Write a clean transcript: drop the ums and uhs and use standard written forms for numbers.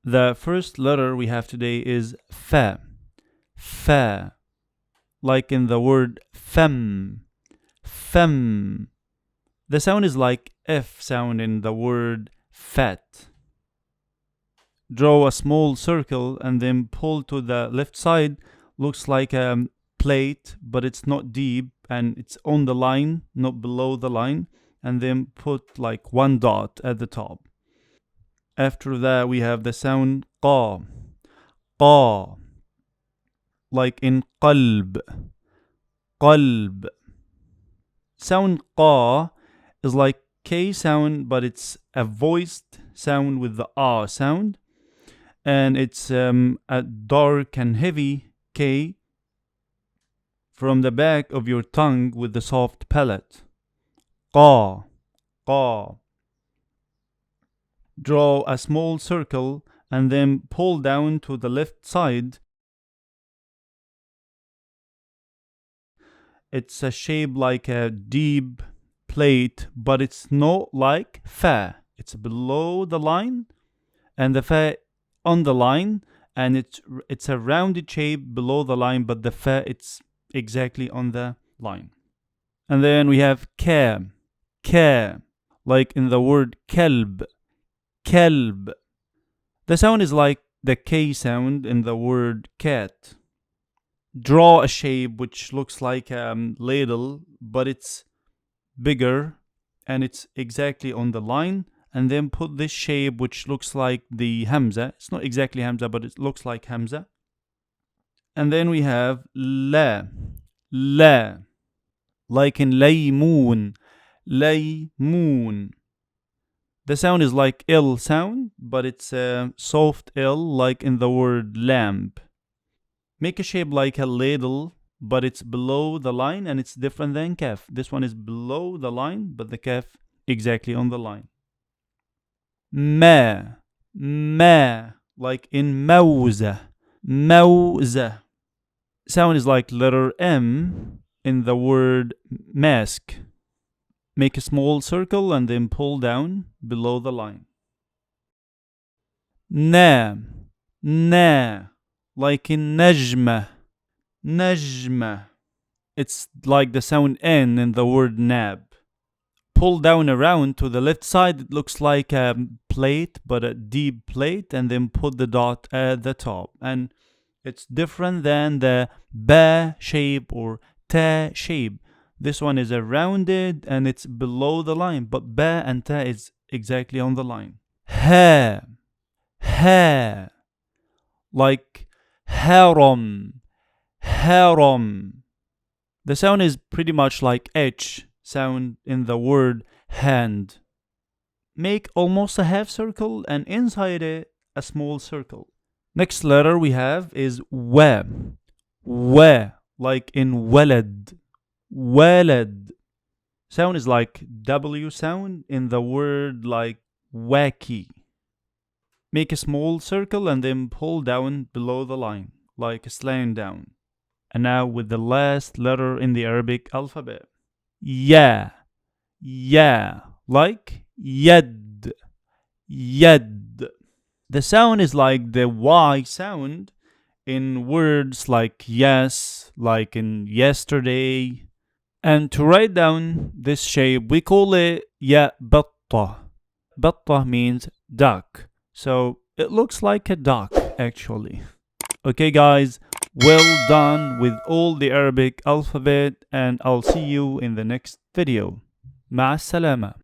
The first letter we have today is fa. Fa. Like in the word fem. Fem. The sound is like F sound in the word fat. Draw a small circle and then pull to the left side. Looks like a plate, but it's not deep and it's on the line, not below the line. And then put like one dot at the top. After that, we have the sound qa. Qa. Like in qalb. Qalb. Sound qa is like K sound, but it's a voiced sound with the ah sound. And it's a dark and heavy K from the back of your tongue with the soft palate. Qa. Qa. Draw a small circle and then pull down to the left side. It's a shape like a deep plate, but it's not like fa. It's below the line and the fa on the line, and it's a rounded shape below the line, but the fa it's exactly on the line. And then we have ka. Ka. Like in the word kalb. Kalb. The sound is like the K sound in the word cat. Draw a shape which looks like a ladle, but it's bigger and it's exactly on the line. And then put this shape which looks like the Hamza. It's not exactly Hamza, but it looks like Hamza. And then we have la. La. Like in laymoon. Laymoon. The sound is like L sound, but it's a soft L like in the word lamp. Make a shape like a ladle, but it's below the line and it's different than kaf. This one is below the line, but the kaf exactly on the line. Ma. Ma. Like in mawza. Mawza. Sound is like letter M in the word mask. Make a small circle and then pull down below the line. Na. Na. Like in najma. Najma. It's like the sound N in the word nab. Pull down around to the left side. It looks like a plate, but a deep plate, and then put the dot at the top. And it's different than the ba shape or ta shape. This one is a rounded and it's below the line, but ba and ta is exactly on the line. Ha. Ha. Like haram. Haram. The sound is pretty much like H sound in the word hand. Make almost a half circle and inside it a small circle. Next letter we have is wa. Wa. Like in walad. Walad. Sound is like W sound in the word like wacky. Make a small circle and then pull down below the line like a slant down. And now with the last letter in the Arabic alphabet. Ya. Ya. Like yad. Yad. The sound is like the Y sound in words like yes, like in yesterday. And to write down this shape, we call it ya batta. Batta means duck. So it looks like a duck actually. Okay guys, well done with all the Arabic alphabet and I'll see you in the next video. مع السلامة.